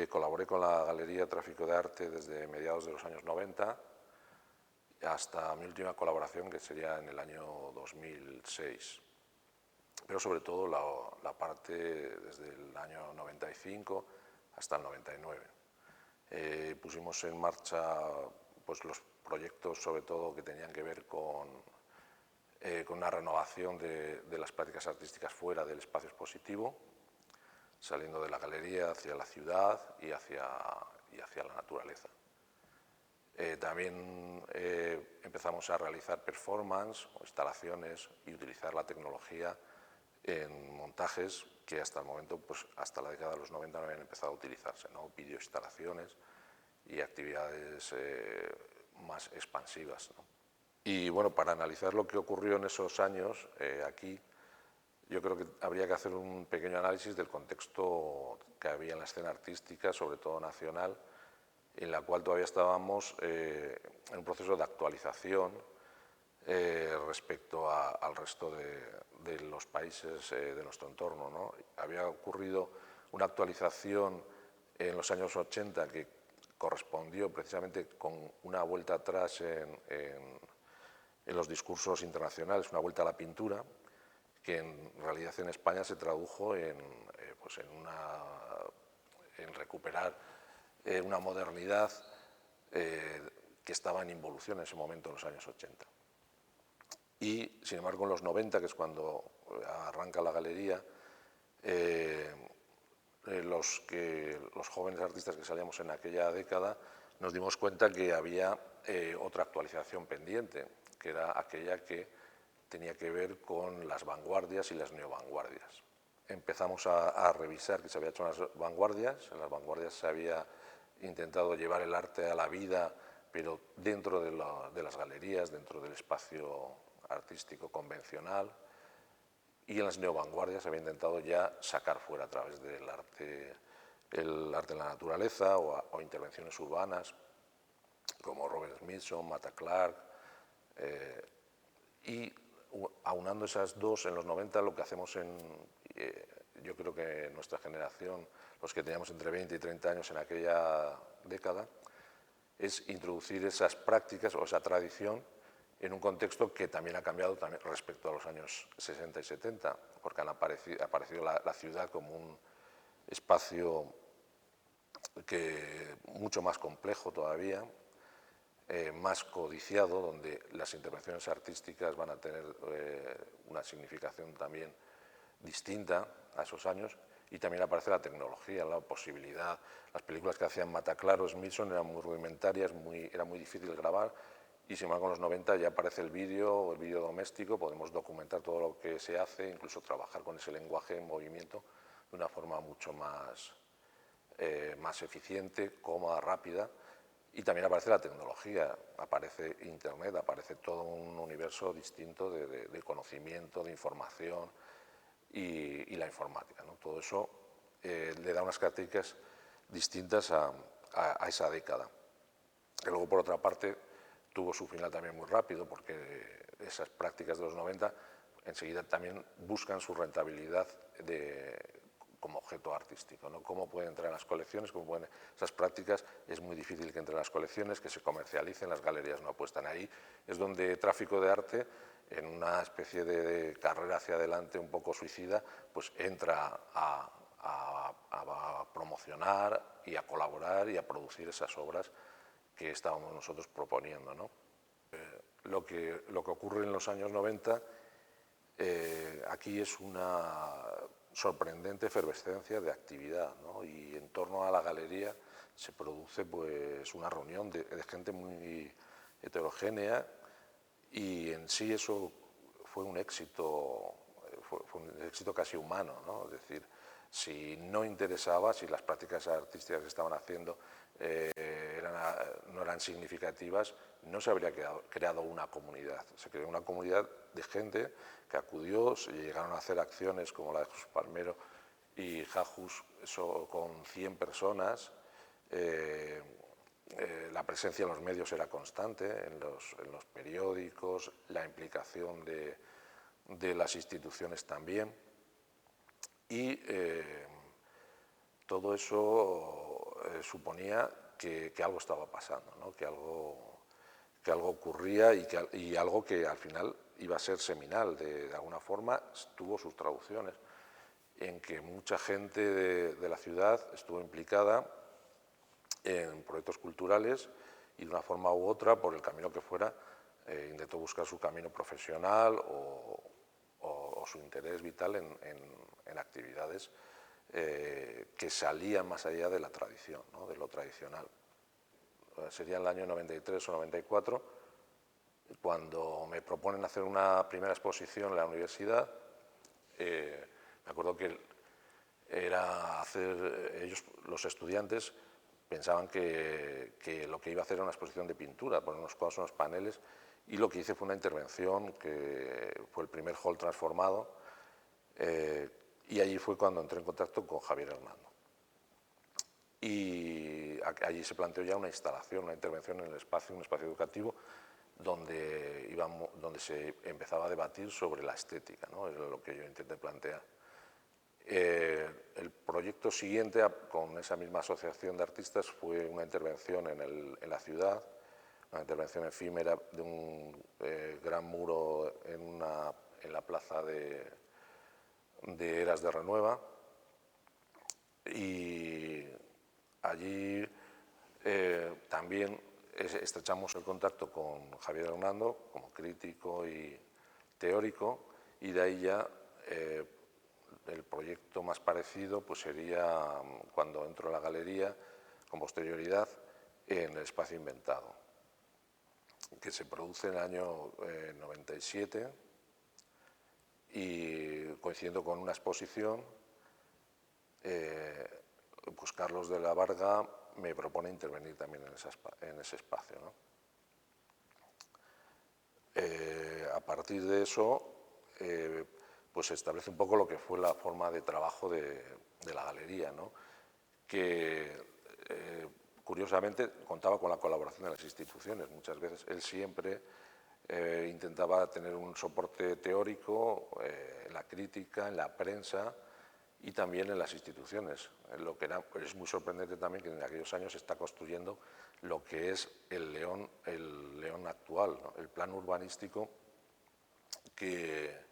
Colaboré con la Galería Tráfico de Arte desde mediados de los años 90 hasta mi última colaboración, que sería en el año 2006. Pero sobre todo la parte desde el año 95 hasta el 99. Pusimos en marcha pues, los proyectos sobre todo que tenían que ver con una renovación de las prácticas artísticas fuera del espacio expositivo, saliendo de la galería hacia la ciudad y hacia la naturaleza. También empezamos a realizar performance o instalaciones y utilizar la tecnología en montajes que hasta el momento, pues hasta la década de los 90 no habían empezado a utilizarse, ¿no? Videoinstalaciones y actividades más expansivas, ¿no? Y bueno, para analizar lo que ocurrió en esos años aquí, yo creo que habría que hacer un pequeño análisis del contexto que había en la escena artística, sobre todo nacional, en la cual todavía estábamos en un proceso de actualización respecto al resto de los países de nuestro entorno, ¿no? Había ocurrido una actualización en los años 80 que correspondió precisamente con una vuelta atrás en los discursos internacionales, una vuelta a la pintura, que en realidad en España se tradujo en recuperar una modernidad que estaba en involución en ese momento, en los años 80. Y, sin embargo, en los 90, que es cuando arranca la galería, los jóvenes artistas que salíamos en aquella década nos dimos cuenta que había otra actualización pendiente, que era aquella que tenía que ver con las vanguardias y las neovanguardias. Empezamos a revisar qué se había hecho en las vanguardias. En las vanguardias se había intentado llevar el arte a la vida, pero dentro de las galerías, dentro del espacio artístico convencional. Y en las neovanguardias se había intentado ya sacar fuera a través del arte, el arte en la naturaleza o intervenciones urbanas, como Robert Smithson, Mata Clark. Y aunando esas dos, en los 90 lo que hacemos yo creo que nuestra generación, los que teníamos entre 20 y 30 años en aquella década, es introducir esas prácticas o esa tradición en un contexto que también ha cambiado también respecto a los años 60 y 70, porque ha aparecido la ciudad como un espacio mucho más complejo todavía, más codiciado, donde las intervenciones artísticas van a tener una significación también distinta a esos años, y también aparece la tecnología, la posibilidad. Las películas que hacían Mataclaro, Smithson eran muy rudimentarias, era muy difícil grabar, y sin embargo en los 90 ya aparece el vídeo doméstico, podemos documentar todo lo que se hace, incluso trabajar con ese lenguaje en movimiento de una forma mucho más eficiente, cómoda, rápida. Y también aparece la tecnología, aparece Internet, aparece todo un universo distinto de conocimiento, de información y la informática, ¿no? Todo eso le da unas características distintas a esa década. Que luego, por otra parte, tuvo su final también muy rápido, porque esas prácticas de los 90 enseguida también buscan su rentabilidad como objeto artístico, ¿no? Cómo pueden entrar en las colecciones, esas prácticas es muy difícil que entren en las colecciones, que se comercialicen, las galerías no apuestan ahí. Es donde Tráfico de Arte, en una especie de carrera hacia adelante un poco suicida, pues entra a promocionar y a colaborar y a producir esas obras que estábamos nosotros proponiendo, ¿no? Lo que ocurre en los años 90 aquí es una sorprendente efervescencia de actividad, ¿no? Y en torno a la galería se produce pues una reunión de gente muy heterogénea, y en sí eso fue un éxito, fue un éxito casi humano, ¿no? Es decir, si no interesaba, si las prácticas artísticas que estaban haciendo no eran significativas, no se habría creado una comunidad. Se creó una comunidad de gente que acudió, se llegaron a hacer acciones como la de Jesús Palmero y Jajus con 100 personas. La presencia en los medios era constante, en los periódicos, la implicación de las instituciones también. Y todo eso suponía que algo estaba pasando, ¿no? que algo ocurría y algo que al final iba a ser seminal. De alguna forma tuvo sus traducciones en que mucha gente de la ciudad estuvo implicada en proyectos culturales y de una forma u otra, por el camino que fuera, intentó buscar su camino profesional o su interés vital en actividades que salían más allá de la tradición, ¿no? De lo tradicional. Sería el año 93 o 94 cuando me proponen hacer una primera exposición en la universidad. Me acuerdo que ellos, los estudiantes, pensaban que lo que iba a hacer era una exposición de pintura, poner unos cuadros, unos paneles, y lo que hice fue una intervención que fue el primer hall transformado, y allí fue cuando entré en contacto con Javier Hernando. Y allí se planteó ya una instalación, una intervención en el espacio, un espacio educativo, donde se empezaba a debatir sobre la estética, ¿no? Era lo que yo intenté plantear. El proyecto siguiente, con esa misma asociación de artistas, fue una intervención en la ciudad, una intervención efímera de un gran muro en la plaza de Eras de Renueva, y allí también estrechamos el contacto con Javier Hernando como crítico y teórico, y de ahí ya el proyecto más parecido pues sería cuando entro a la galería con posterioridad en el espacio inventado, que se produce en el año 97 y coincidiendo con una exposición, pues Carlos de la Varga me propone intervenir también en ese espacio, ¿no? A partir de eso, pues se establece un poco lo que fue la forma de trabajo de la galería, ¿no? Que curiosamente contaba con la colaboración de las instituciones. Muchas veces él siempre intentaba tener un soporte teórico en la crítica, en la prensa y también en las instituciones. Lo que es muy sorprendente también que en aquellos años se está construyendo lo que es el León actual, ¿no? El plan urbanístico que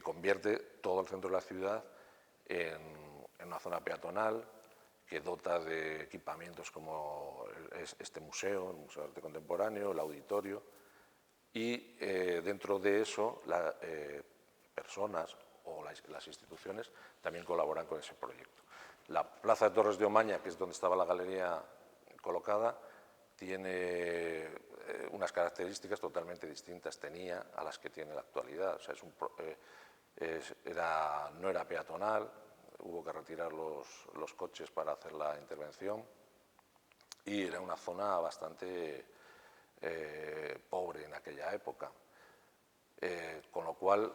convierte todo el centro de la ciudad en una zona peatonal, que dota de equipamientos como este museo, el Museo de Arte Contemporáneo, el auditorio, y dentro de eso personas o las instituciones también colaboran con ese proyecto. La plaza de Torres de Omaña, que es donde estaba la galería colocada, tiene unas características totalmente distintas, tenía a las que tiene en la actualidad. O sea, no era peatonal, hubo que retirar los coches para hacer la intervención, y era una zona bastante pobre en aquella época, con lo cual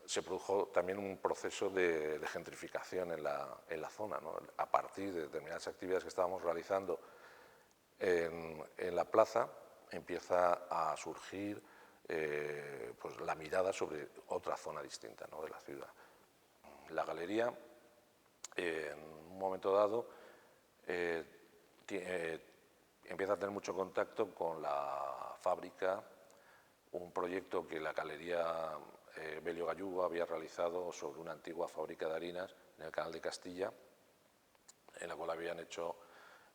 se produjo también un proceso de gentrificación en la zona, ¿no? A partir de determinadas actividades que estábamos realizando en la plaza, empieza a surgir pues la mirada sobre otra zona distinta, ¿no? De la ciudad. La galería, en un momento dado, empieza a tener mucho contacto con la fábrica, un proyecto que la galería Belio Gallugo había realizado sobre una antigua fábrica de harinas en el Canal de Castilla, en la cual habían hecho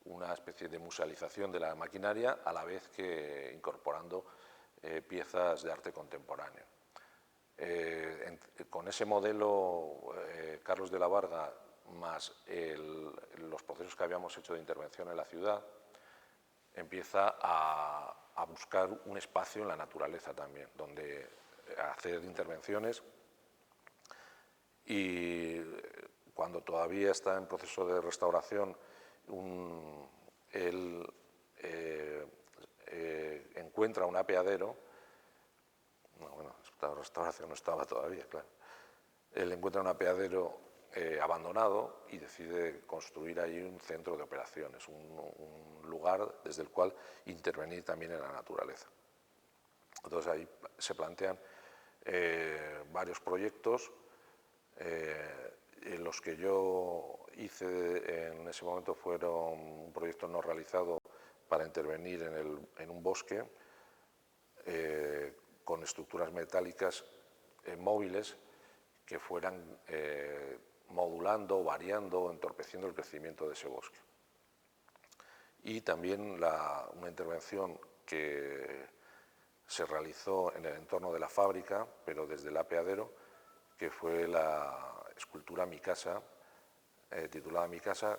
una especie de musealización de la maquinaria, a la vez que incorporando piezas de arte contemporáneo. Con ese modelo, Carlos de la Varga, más los procesos que habíamos hecho de intervención en la ciudad, empieza a buscar un espacio en la naturaleza también, donde hacer intervenciones, y cuando todavía está en proceso de restauración, él encuentra un apeadero. Bueno, esta restauración no estaba todavía, claro. Él encuentra un apeadero abandonado y decide construir allí un centro de operaciones, un lugar desde el cual intervenir también en la naturaleza. Entonces ahí se plantean varios proyectos. Los que yo hice en ese momento fueron un proyecto no realizado para intervenir en un bosque con estructuras metálicas móviles que fueran modulando, variando, entorpeciendo el crecimiento de ese bosque. Y también una intervención que se realizó en el entorno de la fábrica, pero desde el apeadero, que fue la escultura Mi Casa, titulada Mi Casa,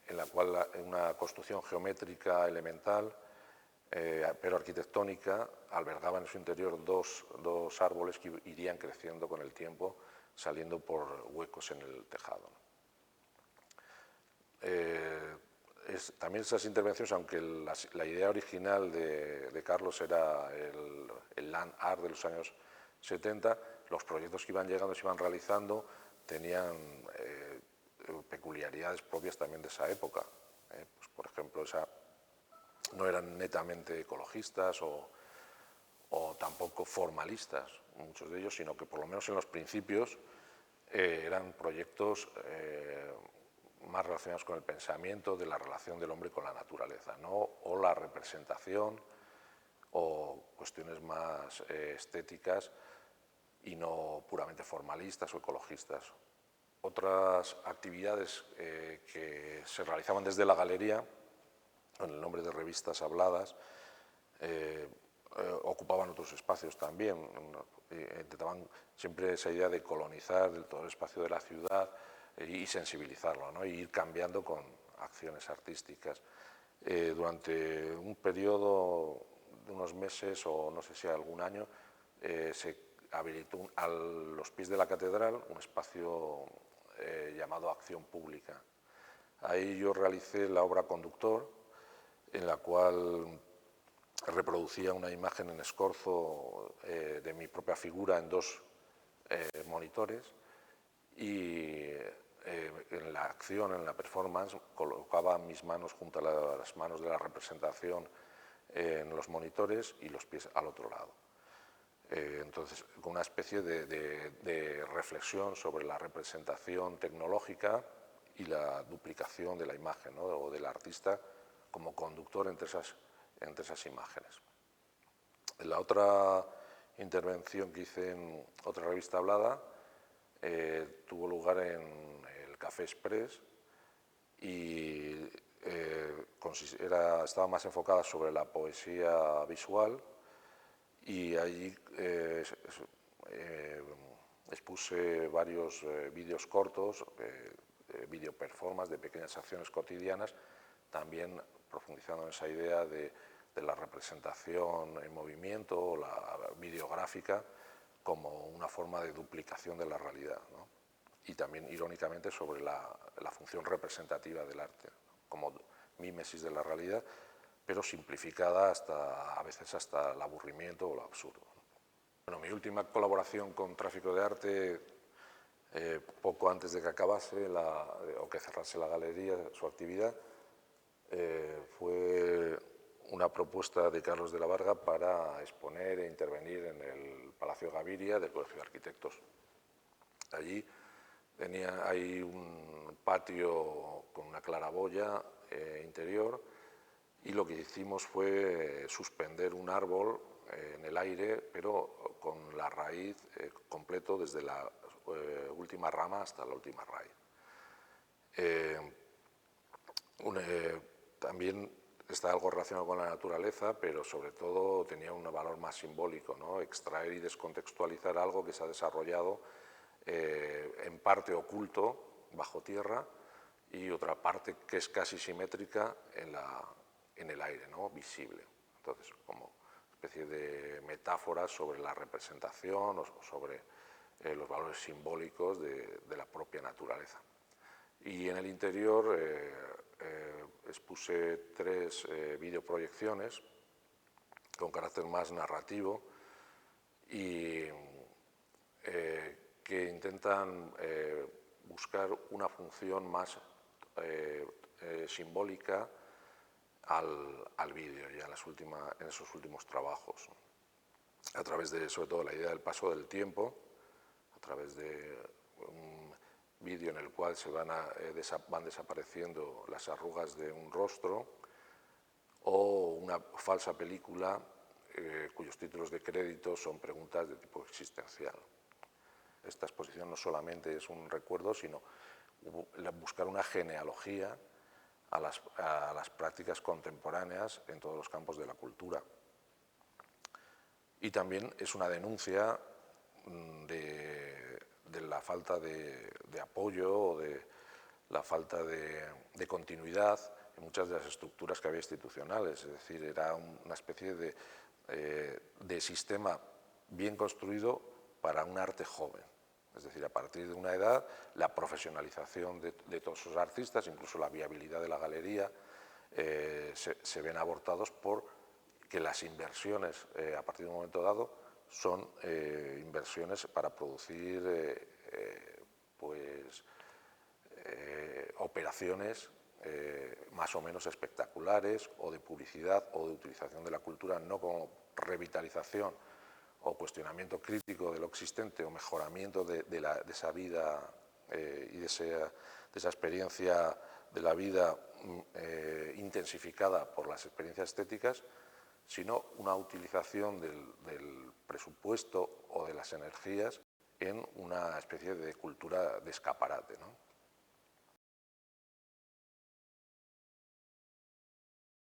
en la cual una construcción geométrica elemental, pero arquitectónica, albergaba en su interior dos árboles que irían creciendo con el tiempo, saliendo por huecos en el tejado. También esas intervenciones, aunque la idea original de Carlos era el land art de los años 70, los proyectos que iban llegando, se iban realizando, tenían peculiaridades propias también de esa época. Pues, por ejemplo, no eran netamente ecologistas o tampoco formalistas, muchos de ellos, sino que por lo menos en los principios eran proyectos más relacionados con el pensamiento de la relación del hombre con la naturaleza, ¿no? O la representación, o cuestiones más estéticas y no puramente formalistas o ecologistas. Otras actividades que se realizaban desde la galería, con el nombre de revistas habladas, ocupaban otros espacios también. Intentaban siempre esa idea de colonizar todo el espacio de la ciudad y sensibilizarlo, ¿no? Y ir cambiando con acciones artísticas. Durante un periodo de unos meses o no sé si algún año, se habilitó a los pies de la catedral un espacio llamado Acción Pública. Ahí yo realicé la obra Conductor, en la cual reproducía una imagen en escorzo de mi propia figura en dos monitores y en la acción, en la performance, colocaba mis manos junto a las manos de la representación en los monitores y los pies al otro lado. Entonces, con una especie de reflexión sobre la representación tecnológica y la duplicación de la imagen, ¿no? O del artista como conductor entre esas imágenes. La otra intervención que hice en otra revista hablada tuvo lugar en el Café Express y estaba más enfocada sobre la poesía visual, y allí expuse varios vídeos cortos, video performance de pequeñas acciones cotidianas, también profundizando en esa idea de la representación en movimiento o la videográfica como una forma de duplicación de la realidad, ¿no? Y también, irónicamente, sobre la función representativa del arte, ¿no? Como mímesis de la realidad, pero simplificada a veces hasta el aburrimiento o lo absurdo. Bueno, mi última colaboración con Tráfico de Arte, poco antes de que acabase o que cerrase la galería, su actividad, fue una propuesta de Carlos de la Varga para exponer e intervenir en el Palacio Gaviria del Colegio de Arquitectos. Allí hay un patio con una claraboya interior, y lo que hicimos fue suspender un árbol en el aire, pero con la raíz completo desde la última rama hasta la última raíz. También está algo relacionado con la naturaleza, pero sobre todo tenía un valor más simbólico, ¿no? Extraer y descontextualizar algo que se ha desarrollado en parte oculto bajo tierra y otra parte que es casi simétrica en el aire, ¿no? Visible. Entonces, como especie de metáfora sobre la representación o sobre los valores simbólicos de la propia naturaleza. Y en el interior expuse 3 videoproyecciones con carácter más narrativo y que intentan buscar una función más simbólica al vídeo y en esos últimos trabajos, a través de, sobre todo, la idea del paso del tiempo, a través de vídeo en el cual van desapareciendo las arrugas de un rostro, o una falsa película cuyos títulos de crédito son preguntas de tipo existencial. Esta exposición no solamente es un recuerdo, sino buscar una genealogía a las prácticas contemporáneas en todos los campos de la cultura. Y también es una denuncia de la falta de apoyo o de la falta de continuidad en muchas de las estructuras que había institucionales. Es decir, era una especie de sistema bien construido para un arte joven. Es decir, a partir de una edad, la profesionalización de todos esos artistas, incluso la viabilidad de la galería, se ven abortados por que las inversiones a partir de un momento dado son inversiones para producir operaciones más o menos espectaculares, o de publicidad o de utilización de la cultura no como revitalización o cuestionamiento crítico de lo existente o mejoramiento de esa vida y de esa experiencia de la vida intensificada por las experiencias estéticas, sino una utilización del presupuesto o de las energías en una especie de cultura de escaparate, ¿no?